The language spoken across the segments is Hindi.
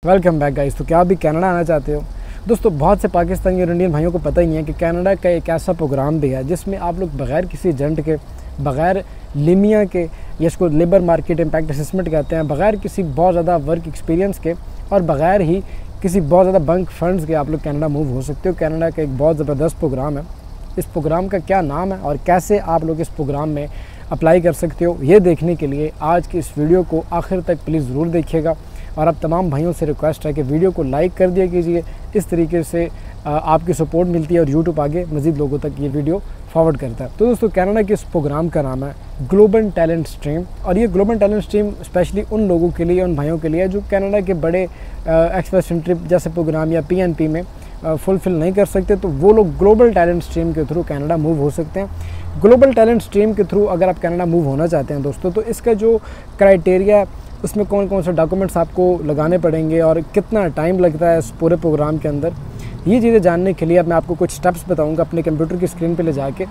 Welcome back guys. तो क्या आप भी कनाडा आना चाहते हो? दोस्तों, बहुत से पाकिस्तानी और इंडियन भाइयों को पता ही नहीं है कि कनाडा का एक ऐसा प्रोग्राम भी है जिसमें आप लोग बगैर किसी एजेंट के, बगैर लिमिया के, या इसको लेबर मार्केट इम्पैक्ट असेसमेंट कहते हैं, बगैर किसी बहुत ज़्यादा वर्क एक्सपीरियंस के और बगैर ही किसी बहुत ज़्यादा बंक फंड्स के आप लोग कनाडा मूव हो सकते हो। कनाडा का एक बहुत ज़बरदस्त प्रोग्राम है। इस प्रोग्राम का क्या नाम है और कैसे आप लोग इस प्रोग्राम में अप्लाई कर सकते हो, ये देखने के लिए आज की इस वीडियो को आखिर तक प्लीज़ ज़रूर देखिएगा। और अब तमाम भाइयों से रिक्वेस्ट है कि वीडियो को लाइक कर दिया कीजिए। इस तरीके से आपकी सपोर्ट मिलती है और यूट्यूब आगे मज़ीद लोगों तक ये वीडियो फॉरवर्ड करता है। तो दोस्तों, कनाडा के इस प्रोग्राम का नाम है ग्लोबल टैलेंट स्ट्रीम। और ये ग्लोबल टैलेंट स्ट्रीम स्पेशली उन लोगों के लिए, उन भाइयों के लिए जो कनाडा के बड़े एक्सप्रेस ट्रिप जैसे प्रोग्राम या PNP में फुलफ़िल नहीं कर सकते, तो वो लोग ग्लोबल टैलेंट स्ट्रीम के थ्रू कनाडा मूव हो सकते हैं। ग्लोबल टैलेंट स्ट्रीम के थ्रू अगर आप कनाडा मूव होना चाहते हैं दोस्तों, तो इसका जो क्राइटेरिया, उसमें कौन कौन से डॉक्यूमेंट्स आपको लगाने पड़ेंगे और कितना टाइम लगता है इस पूरे प्रोग्राम के अंदर, ये चीज़ें जानने के लिए अब मैं आपको कुछ स्टेप्स बताऊंगा अपने कंप्यूटर की स्क्रीन पे ले जाके।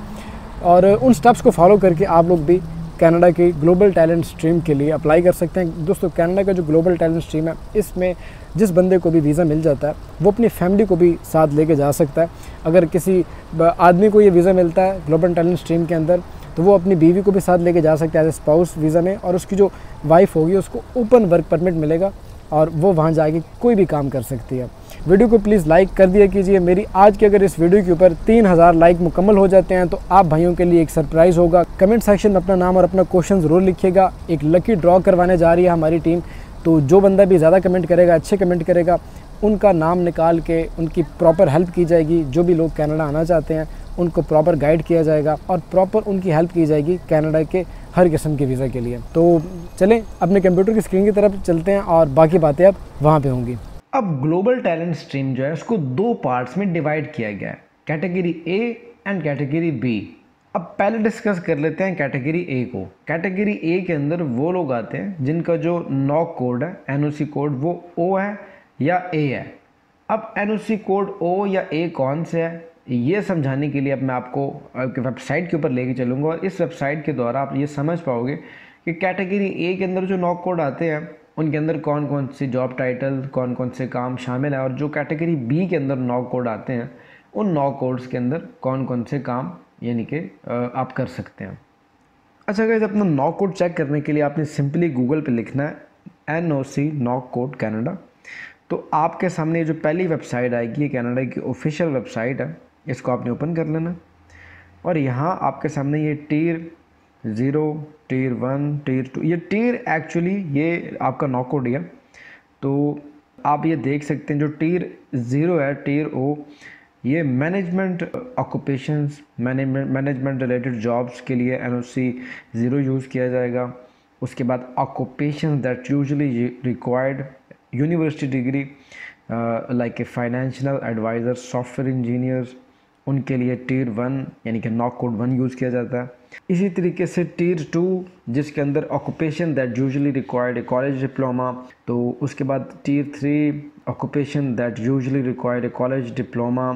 और उन स्टेप्स को फॉलो करके आप लोग भी कनाडा की ग्लोबल टैलेंट स्ट्रीम के लिए अप्लाई कर सकते हैं। दोस्तों, कनाडा का जो ग्लोबल टैलेंट स्ट्रीम है, इसमें जिस बंदे को भी वीज़ा मिल जाता है वो अपनी फैमिली को भी साथ लेके जा सकता है। अगर किसी आदमी को ये वीज़ा मिलता है ग्लोबल टैलेंट स्ट्रीम के अंदर, तो वो अपनी बीवी को भी साथ लेके जा सकता है एज ए स्पाउस वीज़ा में, और उसकी जो वाइफ होगी उसको ओपन वर्क परमिट मिलेगा और वो वहाँ जाके कोई भी काम कर सकती है। वीडियो को प्लीज़ लाइक कर दिया कीजिए। मेरी आज की अगर इस वीडियो के ऊपर 3000 लाइक मुकम्मल हो जाते हैं तो आप भाइयों के लिए एक सरप्राइज़ होगा। कमेंट सेक्शन में अपना नाम और अपना क्वेश्चन ज़रूर लिखिएगा। एक लकी ड्रॉ करवाने जा रही है हमारी टीम, तो जो बंदा भी ज़्यादा कमेंट करेगा, अच्छे कमेंट करेगा, उनका नाम निकाल के उनकी प्रॉपर हेल्प की जाएगी। जो भी लोग कनाडा आना चाहते हैं उनको प्रॉपर गाइड किया जाएगा और प्रॉपर उनकी हेल्प की जाएगी कनाडा के हर किस्म के वीज़ा के लिए। तो चलें अपने कंप्यूटर की स्क्रीन की तरफ चलते हैं और बाकी बातें अब वहाँ पे होंगी। अब ग्लोबल टैलेंट स्ट्रीम जो है उसको दो पार्ट्स में डिवाइड किया गया है, category A and category B. अब पहले डिस्कस कर लेते हैं कैटेगरी ए को। कैटेगरी ए के अंदर वो लोग आते हैं जिनका जो नॉक कोड है, NOC कोड, वो O है या A है। अब NOC कोड O या A कौन से है, ये समझाने के लिए अब मैं आपको आपके वेबसाइट के ऊपर लेके चलूँगा और इस वेबसाइट के द्वारा आप ये समझ पाओगे कि कैटेगरी ए के अंदर जो नॉक कोड आते हैं उनके अंदर कौन कौन सी जॉब टाइटल, कौन कौन से काम शामिल है, और जो कैटेगरी बी के अंदर नॉक कोड आते हैं उन नॉक कोड्स के अंदर कौन कौन से काम यानी कि आप कर सकते हैं। अच्छा गाइस, अपना नॉक कोड चेक करने के लिए आपने सिंपली गूगल पे लिखना है NOC नॉक कोड कनाडा। तो आपके सामने जो पहली वेबसाइट आएगी ये कनाडा की ऑफिशियल वेबसाइट है, इसको आपने ओपन कर लेना। और यहाँ आपके सामने ये टियर 0, टियर 1, टियर 2, ये टियर एक्चुअली ये आपका नॉक कोड है। तो आप ये देख सकते हैं जो टियर 0 है, टियर O, ये management occupations, management related jobs के लिए NOC 0 यूज़ किया जाएगा। उसके बाद occupation that usually required university degree like a financial advisor, software engineers, उनके लिए टियर 1 यानी कि नॉक कोड 1 यूज़ किया जाता है। इसी तरीके से टियर 2 जिसके अंदर occupation that usually required a college diploma, तो उसके बाद tier 3 occupation that usually required a college diploma,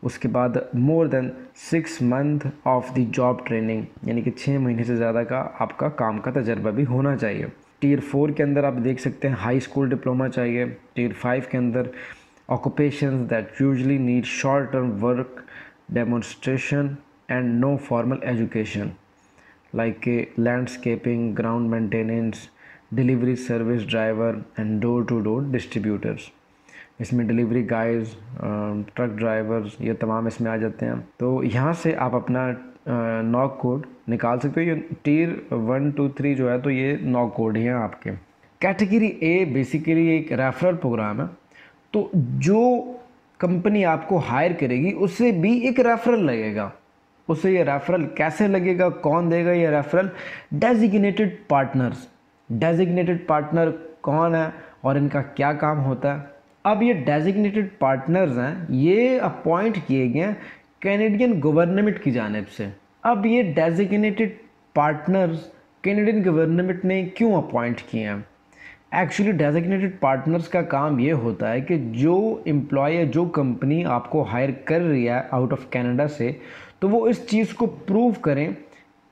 उसके बाद more than 6 month of the job training यानी कि 6 महीने से ज़्यादा का आपका काम का तजर्बा भी होना चाहिए। टियर 4 के अंदर आप देख सकते हैं हाई स्कूल डिप्लोमा चाहिए। टियर 5 के अंदर occupations that usually need short-term work demonstration and no formal education like landscaping, ground maintenance, delivery service driver and door-to-door distributors। इसमें डिलीवरी गाइज, ट्रक ड्राइवर्स, ये तमाम इसमें आ जाते हैं। तो यहाँ से आप अपना नॉक कोड निकाल सकते हो। ये टियर 1, 2, 3 जो है तो ये नॉक कोड ही हैं आपके। कैटेगरी ए बेसिकली एक रेफरल प्रोग्राम है, तो जो कंपनी आपको हायर करेगी उससे भी एक रेफरल लगेगा। उससे ये रेफरल कैसे लगेगा, कौन देगा ये referral? Designated partners. Designated partner कौन है और इनका क्या काम होता है? अब ये डेजिग्नेटेड पार्टनर्स हैं, ये अपॉइंट किए गए हैं कैनेडियन गवर्नमेंट की जानिब से। अब ये डेजिग्नेटेड पार्टनर्स कैनेडियन गवर्नमेंट ने क्यों अपॉइंट किए हैं? एक्चुअली डेजिग्नेटेड पार्टनर्स का काम ये होता है कि जो एम्प्लॉय या जो कंपनी आपको हायर कर रही है आउट ऑफ कनाडा से, तो वो इस चीज़ को प्रूव करें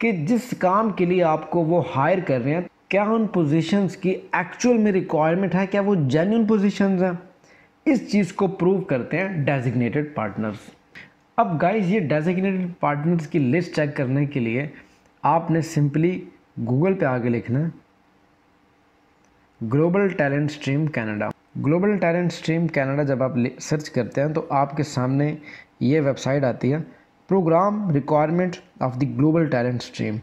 कि जिस काम के लिए आपको वो हायर कर रहे हैं क्या उन पोजीशंस की एक्चुअल में रिक्वायरमेंट है, क्या वो जेन्युइन पोजीशंस हैं, इस चीज़ को प्रूव करते हैं डेजिग्नेटेड पार्टनर्स। अब गाइस ये डेजिग्नेटेड पार्टनर्स की लिस्ट चेक करने के लिए आपने सिंपली गूगल पे आगे लिखना है global talent stream Canada. Global talent stream Canada जब आप सर्च करते हैं तो आपके सामने ये वेबसाइट आती है, program requirement of the global talent stream.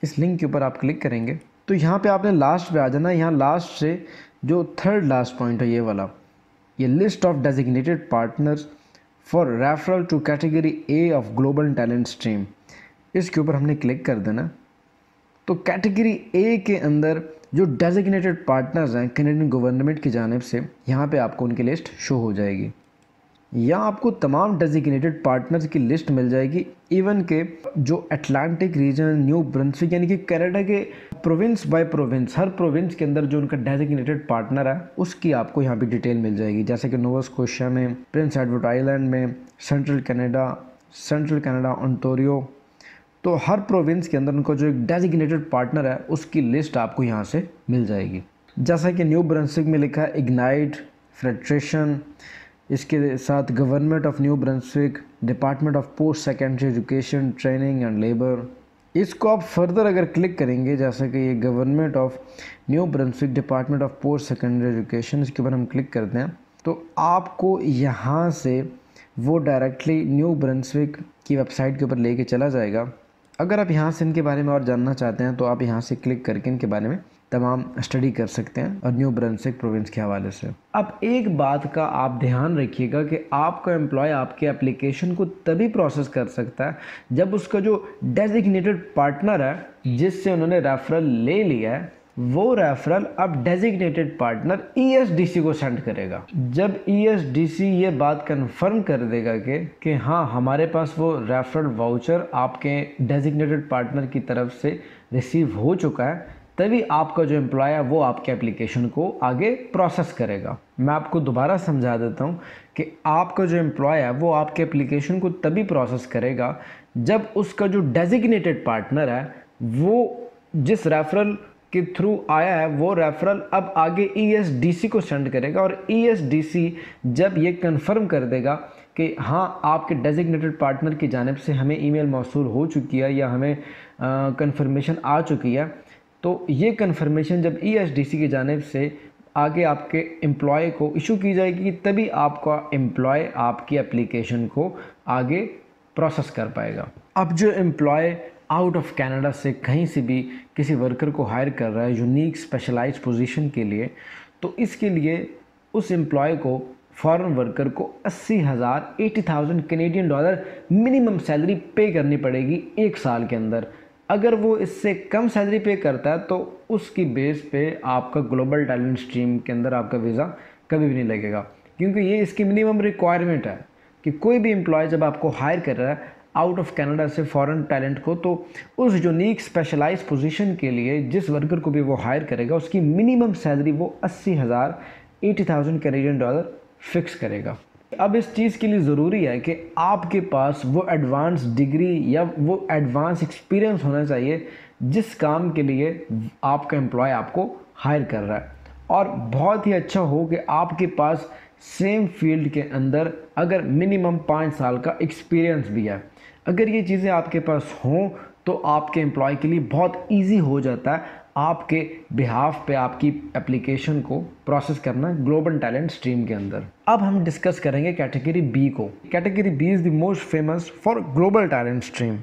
इस लिंक के ऊपर आप क्लिक करेंगे तो यहाँ पे आपने लास्ट पे आ जाना। यहाँ लास्ट से जो थर्ड लास्ट पॉइंट है ये वाला, ये list of designated partners for referral to category A of global talent stream, इसके ऊपर हमने क्लिक कर देना। तो कैटेगरी ए के अंदर जो डेजिग्नेटेड पार्टनर्स हैं कैनेडियन गवर्नमेंट की जानिब से, यहाँ पे आपको उनकी लिस्ट शो हो जाएगी। यहाँ आपको तमाम डेजिग्नेटेड पार्टनर्स की लिस्ट मिल जाएगी, इवन के जो अटलांटिक रीजन, न्यू ब्रंसविक, यानी कि कनाडा के प्रोविंस बाय प्रोविंस, हर प्रोविंस के अंदर जो उनका डेजिग्नेटेड पार्टनर है उसकी आपको यहाँ पे डिटेल मिल जाएगी। जैसे कि नोवा स्कोशिया में, प्रिंस एडवर्ड आइलैंड में, सेंट्रल कनाडा, ओंटारियो, तो हर प्रोविंस के अंदर उनको जो एक डेजिग्नेटेड पार्टनर है उसकी लिस्ट आपको यहाँ से मिल जाएगी। जैसा कि न्यू ब्रंसविक में लिखा है इग्नाइट फेडरेशन, इसके साथ government of new Brunswick, department of post secondary education, training and labour. इसको आप फर्दर अगर क्लिक करेंगे, जैसे कि ये government of new Brunswick, department of post secondary education, इसके ऊपर हम क्लिक करते हैं तो आपको यहाँ से वो डायरेक्टली न्यू ब्रंसविक की वेबसाइट के ऊपर लेके चला जाएगा। अगर आप यहाँ से इनके बारे में और जानना चाहते हैं तो आप यहाँ से क्लिक करके इनके बारे में तमाम स्टडी कर सकते हैं और न्यू ब्रंसविक प्रोविंस के हवाले से। अब एक बात का आप ध्यान रखिएगा कि आपका एम्प्लॉय आपके एप्लीकेशन को तभी प्रोसेस कर सकता है जब उसका जो डेजिग्नेटेड पार्टनर है जिससे उन्होंने रेफरल ले लिया है वो रेफरल अब डेजिग्नेटेड पार्टनर ESDC को सेंड करेगा। जब ESDC ये बात कंफर्म कर देगा कि हाँ हमारे पास वो रेफरल वाउचर आपके डेजिग्नेटेड पार्टनर की तरफ से रिसीव हो चुका है, तभी आपका जो एम्प्लॉय है वो आपके एप्लीकेशन को आगे प्रोसेस करेगा। मैं आपको दोबारा समझा देता हूँ कि आपका जो एम्प्लॉय है वो आपके एप्लीकेशन को तभी प्रोसेस करेगा जब उसका जो डेजिग्नेटेड पार्टनर है वो जिस रेफरल के थ्रू आया है वो रेफरल अब आगे ESDC को सेंड करेगा, और ESDC जब ये कंफर्म कर देगा कि हाँ आपके डेजिग्नेटेड पार्टनर की जानिब से हमें ईमेल मौसूल हो चुकी है या हमें कंफर्मेशन आ चुकी है, तो ये कंफर्मेशन जब ESDC की जानिब से आगे आपके एम्प्लॉय को इशू की जाएगी तभी आपका एम्प्लॉय आपकी एप्लीकेशन को आगे प्रोसेस कर पाएगा। अब जो एम्प्लॉय आउट ऑफ कनाडा से कहीं से भी किसी वर्कर को हायर कर रहा है यूनिक स्पेशलाइज्ड पोजीशन के लिए, तो इसके लिए उस एम्प्लॉय को, फॉरेन वर्कर को 80,000 कैनेडियन डॉलर मिनिमम सैलरी पे करनी पड़ेगी एक साल के अंदर। अगर वो इससे कम सैलरी पे करता है तो उसकी बेस पे आपका ग्लोबल टैलेंट स्ट्रीम के अंदर आपका वीज़ा कभी भी नहीं लगेगा, क्योंकि ये इसकी मिनिमम रिक्वायरमेंट है कि कोई भी एम्प्लॉय जब आपको हायर कर रहा है आउट ऑफ कनाडा से फॉरेन टैलेंट को, तो उस यूनिक स्पेशलाइज पोजीशन के लिए जिस वर्कर को भी वो हायर करेगा उसकी मिनिमम सैलरी वो 80,000 कैनेडियन डॉलर फिक्स करेगा। अब इस चीज़ के लिए ज़रूरी है कि आपके पास वो एडवांस डिग्री या वो एडवांस एक्सपीरियंस होना चाहिए जिस काम के लिए आपका एम्प्लॉय आपको हायर कर रहा है, और बहुत ही अच्छा हो कि आपके पास सेम फील्ड के अंदर अगर मिनिमम 5 साल का एक्सपीरियंस भी है। अगर ये चीज़ें आपके पास हों तो आपके एम्प्लॉय के लिए बहुत इजी हो जाता है आपके बिहाफ पे आपकी एप्लीकेशन को प्रोसेस करना ग्लोबल टैलेंट स्ट्रीम के अंदर। अब हम डिस्कस करेंगे कैटेगरी बी को। Category B is the most famous for global talent stream.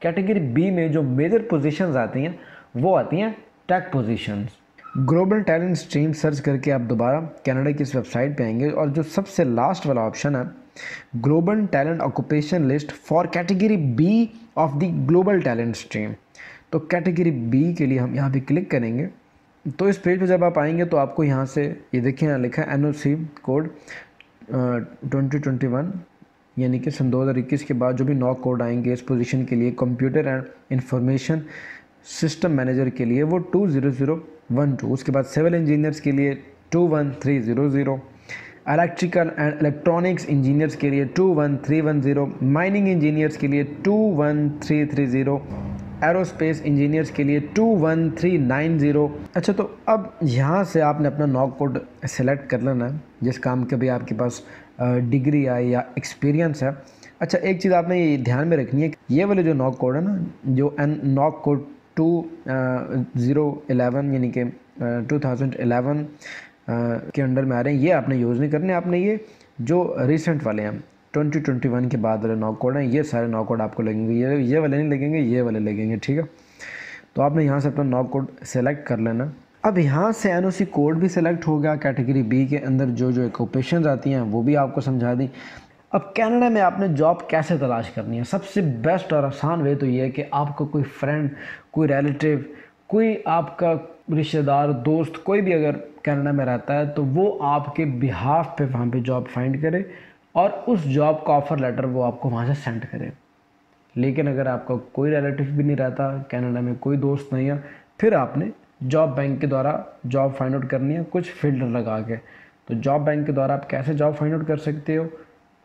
Category B में जो मेजर पोजीशंस आती हैं वो आती हैं tech positions. Global talent stream search करके आप दोबारा कनाडा की इस वेबसाइट पे आएंगे और जो सबसे लास्ट वाला ऑप्शन है global talent occupation list for category B of the global talent stream, तो कैटेगरी बी के लिए हम यहाँ पे क्लिक करेंगे। तो इस पेज पे जब आप आएंगे तो आपको यहाँ से ये देखिए यहाँ लिखा है NOC कोड 2021, यानी कि सन 2021 के बाद जो भी 9 कोड आएंगे इस पोजीशन के लिए, computer and information system manager के लिए वो 20012, उसके बाद सिविल इंजीनियर्स के लिए 21300, इलेक्ट्रिकल एंड इलेक्ट्रॉनिक्स इंजीनियर्स के लिए 21310, माइनिंग इंजीनियर्स के लिए 21330, एरोस्पेस इंजीनियर्स के लिए 21390। अच्छा, तो अब यहाँ से आपने अपना नॉक कोड सेलेक्ट कर लेना है जिस काम के भी आपके पास डिग्री है या एक्सपीरियंस है। अच्छा, एक चीज़ आपने ये ध्यान में रखनी है, ये वाले जो नॉक कोड है ना, जो नॉक कोड 2011 यानी कि 2011 के अंडर में आ रहे हैं, ये आपने यूज़ नहीं करने। आपने ये जो रिसेंट वाले हैं 2021 के बाद वाले नॉक कोड हैं, ये सारे नॉक कोड आपको लगेंगे, ये वाले नहीं लगेंगे, ये वाले लगेंगे, ठीक है। तो आपने यहाँ से अपना नॉक कोड सेलेक्ट कर लेना। अब यहाँ से एनओसी कोड भी सिलेक्ट हो गया। कैटेगरी बी के अंदर जो जो ऑक्यूपेशंस आती हैं वो भी आपको समझा दी। अब कनाडा में आपने जॉब कैसे तलाश करनी है, सबसे बेस्ट और आसान वे तो ये है कि आपका कोई फ्रेंड, कोई रिलेटिव, कोई आपका रिश्तेदार, दोस्त, कोई भी अगर कनाडा में रहता है तो वो आपके बिहाफ पे वहाँ पे जॉब फाइंड करे और उस जॉब का ऑफ़र लेटर वो आपको वहाँ से सेंड करे। लेकिन अगर आपका कोई रिलेटिव भी नहीं रहता कनाडा में, कोई दोस्त नहीं है, फिर आपने जॉब बैंक के द्वारा जॉब फाइंड आउट करनी है कुछ फ़िल्टर लगा के। तो जॉब बैंक के द्वारा आप कैसे जॉब फाइंड आउट कर सकते हो,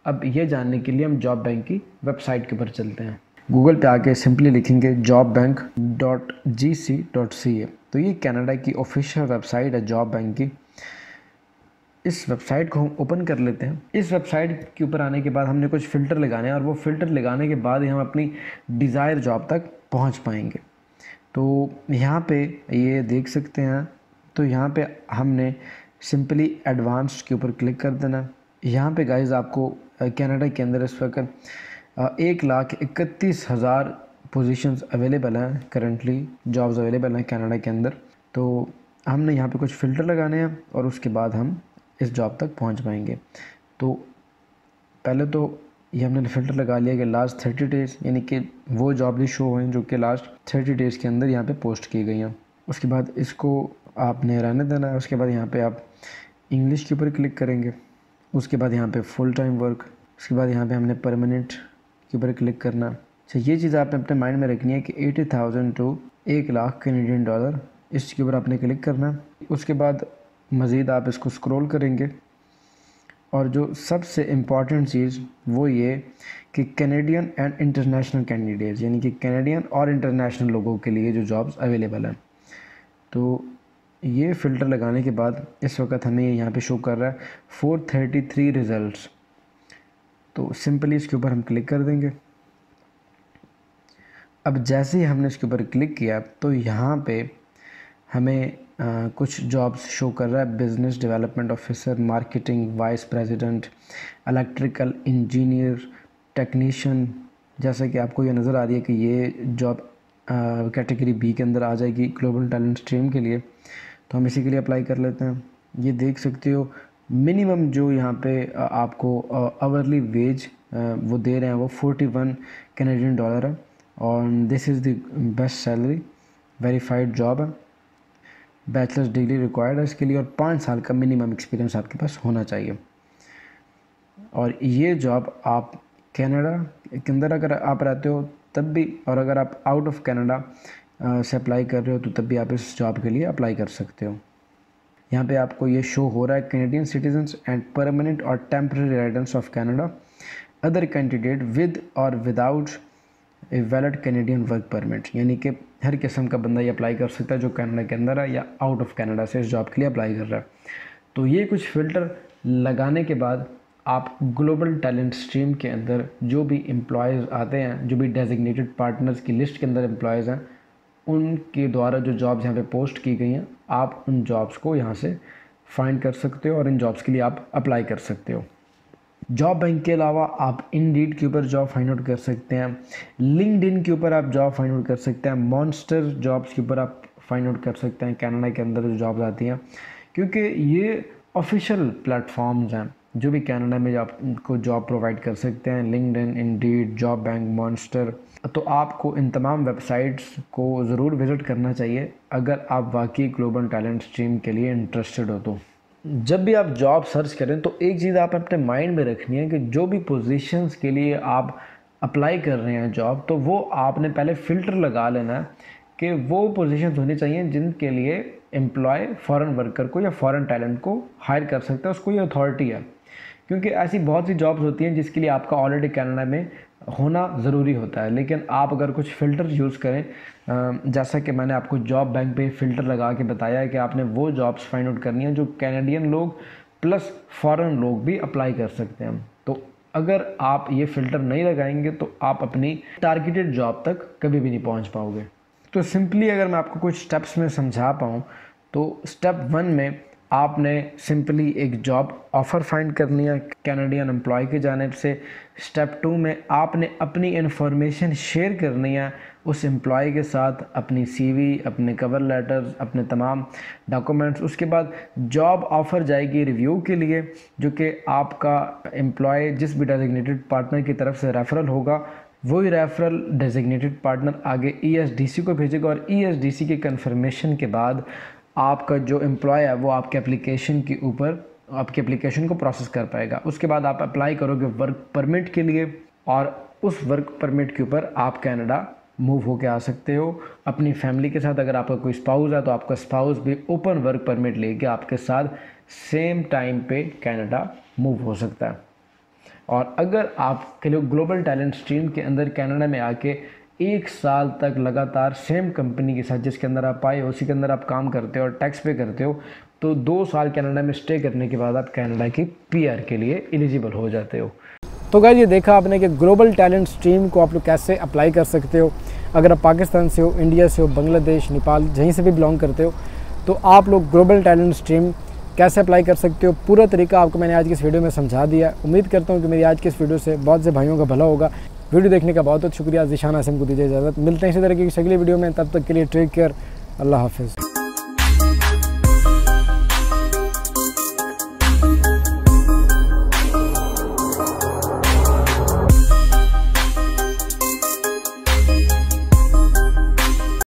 अब ये जानने के लिए हम जॉब बैंक की वेबसाइट के ऊपर चलते हैं। गूगल पे आके सिंपली लिखेंगे jobbank.gc.ca, तो ये कनाडा की ऑफिशियल वेबसाइट है जॉब बैंक की। इस वेबसाइट को हम ओपन कर लेते हैं। इस वेबसाइट के ऊपर आने के बाद हमने कुछ फ़िल्टर लगाने हैं और वो फ़िल्टर लगाने के बाद ही हम अपनी डिज़ायर जॉब तक पहुंच पाएंगे। तो यहाँ पे ये देख सकते हैं, तो यहाँ पे हमने सिंपली एडवांस्ड के ऊपर क्लिक कर देना। यहाँ पे गाइस आपको कनाडा के अंदर इस वक्त 1,31,000 पोजीशंस अवेलेबल हैं, करंटली जॉब्स अवेलेबल हैं कनाडा के अंदर। तो हमने यहाँ पे कुछ फ़िल्टर लगाने हैं और उसके बाद हम इस जॉब तक पहुँच पाएंगे। तो पहले तो ये हमने फ़िल्टर लगा लिया कि लास्ट 30 डेज़, यानी कि वो जॉब भी शो हैं जो कि लास्ट 30 डेज़ के अंदर यहाँ पे पोस्ट की गई हैं। उसके बाद इसको आपने रहने देना है। उसके बाद यहाँ पे आप इंग्लिश के ऊपर क्लिक करेंगे। उसके बाद यहाँ पे फुल टाइम वर्क, उसके बाद यहाँ पे हमने परमानेंट के ऊपर क्लिक करना। अच्छा, ये चीज़ आपने अपने माइंड में रखनी है कि 80,000 टू 1,00,000 कैनेडियन डॉलर, इसके ऊपर आपने क्लिक करना। उसके बाद मज़ीद आप इसको स्क्रॉल करेंगे और जो सबसे इम्पॉर्टेंट चीज़ वो ये कि कैनेडियन एंड इंटरनेशनल कैंडिडेट्स, यानी कि कैनेडियन और इंटरनेशनल लोगों के लिए जो जॉब्स अवेलेबल हैं। तो ये फ़िल्टर लगाने के बाद इस वक्त हमें यहाँ पे शो कर रहा है 433 रिज़ल्ट्स। तो सिंपली इसके ऊपर हम क्लिक कर देंगे। अब जैसे ही हमने इसके ऊपर क्लिक किया तो यहाँ पे हमें कुछ जॉब्स शो कर रहा है। Business development officer, marketing vice president, electrical engineer, technician. जैसा कि आपको ये नज़र आ रही है कि ये जॉब कैटेगरी बी के अंदर आ जाएगी ग्लोबल टैलेंट स्ट्रीम के लिए। तो हम इसी के लिए अप्लाई कर लेते हैं। ये देख सकते हो मिनिमम जो यहाँ पे आपको आवरली वेज वो दे रहे हैं वो 41 कैनेडियन डॉलर है और this is the best salary, verified job है, बैचलर्स डिग्री रिक्वायर्ड है इसके लिए और 5 साल का मिनिमम एक्सपीरियंस आपके पास होना चाहिए। और ये जॉब आप कनाडा के अंदर अगर आप रहते हो तब भी, और अगर आप आउट ऑफ कनाडा से अप्लाई कर रहे हो तो तब भी आप इस जॉब के लिए अप्लाई कर सकते हो। यहाँ पे आपको ये शो हो रहा है कैनेडियन सिटीजन्स एंड परमानेंट और temporary residents of Canada, other candidate with और without a valid Canadian work permit, यानी कि हर किस्म का बंदा ये अप्लाई कर सकता है जो कनाडा के अंदर है या आउट ऑफ कनाडा से इस जॉब के लिए अप्लाई कर रहा है। तो ये कुछ फ़िल्टर लगाने के बाद आप ग्लोबल टैलेंट स्ट्रीम के अंदर जो भी एम्प्लॉयज़ आते हैं, जो भी डेजिग्नेटेड पार्टनर्स की लिस्ट के अंदर एम्प्लॉयज़ हैं, उनके द्वारा जो जॉब्स यहाँ पे पोस्ट की गई हैं, आप उन जॉब्स को यहाँ से फाइंड कर सकते हो और इन जॉब्स के लिए आप अप्लाई कर सकते हो। जॉब बैंक के अलावा आप इंडीड के ऊपर जॉब फाइंड आउट कर सकते हैं, लिंक्डइन के ऊपर आप जॉब फाइंड आउट कर सकते हैं, मॉन्स्टर जॉब्स के ऊपर आप फाइंड आउट कर सकते हैं कनाडा के अंदर जो जॉब्स आती हैं, क्योंकि ये ऑफिशियल प्लेटफॉर्म्स हैं जो भी कनाडा में आपको जॉब प्रोवाइड कर सकते हैं। LinkedIn, Indeed, job bank, monster. तो आपको इन तमाम वेबसाइट्स को ज़रूर विज़िट करना चाहिए अगर आप वाकई ग्लोबल टैलेंट स्ट्रीम के लिए इंटरेस्टेड हो। तो जब भी आप जॉब सर्च करें तो एक चीज़ आप अपने माइंड में रखनी है कि जो भी पोजीशंस के लिए आप अप्लाई कर रहे हैं जॉब, तो वो आपने पहले फ़िल्टर लगा लेना है कि वो पोजीशंस होनी चाहिए जिनके लिए एम्प्लॉय फॉरेन वर्कर को या फॉरेन टैलेंट को हायर कर सकता है, उसको ये अथॉरिटी है। क्योंकि ऐसी बहुत सी जॉब्स होती हैं जिसके लिए आपका ऑलरेडी कनाडा में होना ज़रूरी होता है। लेकिन आप अगर कुछ फ़िल्टर यूज़ करें, जैसा कि मैंने आपको जॉब बैंक पे फ़िल्टर लगा के बताया है कि आपने वो जॉब्स फाइंड आउट करनी है जो कैनेडियन लोग प्लस फॉरेन लोग भी अप्लाई कर सकते हैं। तो अगर आप ये फ़िल्टर नहीं लगाएंगे तो आप अपनी टारगेटेड जॉब तक कभी भी नहीं पहुंच पाओगे। तो सिंपली अगर मैं आपको कुछ स्टेप्स में समझा पाऊँ तो स्टेप 1 में आपने सिंपली एक जॉब ऑफ़र फाइंड करनी है कैनेडियन एम्प्लॉय की जानिब से। स्टेप 2 में आपने अपनी इन्फॉर्मेशन शेयर करनी है उस एम्प्लॉय के साथ, अपनी सीवी, अपने कवर लेटर्स, अपने तमाम डॉक्यूमेंट्स। उसके बाद जॉब ऑफ़र जाएगी रिव्यू के लिए, जो कि आपका एम्प्लॉय जिस भी डेजिग्नेटेड पार्टनर की तरफ से रेफरल होगा वही रेफरल डेजिग्नेटेड पार्टनर आगे ESDC को भेजेगा और ESDC के कंफर्मेशन के बाद आपका जो एम्प्लॉय है वो आपके एप्लीकेशन के ऊपर आपकी एप्लीकेशन को प्रोसेस कर पाएगा। उसके बाद आप अप्लाई करोगे वर्क परमिट के लिए और उस वर्क परमिट के ऊपर आप कनाडा मूव होके आ सकते हो अपनी फैमिली के साथ। अगर आपका कोई स्पाउस है तो आपका स्पाउस भी ओपन वर्क परमिट लेके आपके साथ सेम टाइम पे कनाडा मूव हो सकता है। और अगर आप ग्लोबल टैलेंट स्ट्रीम के अंदर कनाडा में आके 1 साल तक लगातार सेम कंपनी के साथ जिसके अंदर आप आए हो उसी के अंदर आप काम करते हो और टैक्स पे करते हो, तो 2 साल कनाडा में स्टे करने के बाद आप कनाडा की PR के लिए एलिजिबल हो जाते हो। तो गाइस ये देखा आपने कि ग्लोबल टैलेंट स्ट्रीम को आप लोग कैसे अप्लाई कर सकते हो। अगर आप पाकिस्तान से हो, इंडिया से हो, बांग्लादेश, नेपाल, जहीं से भी बिलोंग करते हो तो आप लोग ग्लोबल टैलेंट स्ट्रीम कैसे अप्लाई कर सकते हो, पूरा तरीका आपको मैंने आज की इस वीडियो में समझा दिया। उम्मीद करता हूँ कि मेरी आज की इस वीडियो से बहुत से भाइयों का भला होगा। वीडियो देखने का बहुत बहुत शुक्रिया। ज़ीशान आसिम को दीजिए इजाज़त। मिलते हैं इसी तरह की अगली वीडियो में, तब तक के लिए टेक केयर। अल्लाह हाफिज़।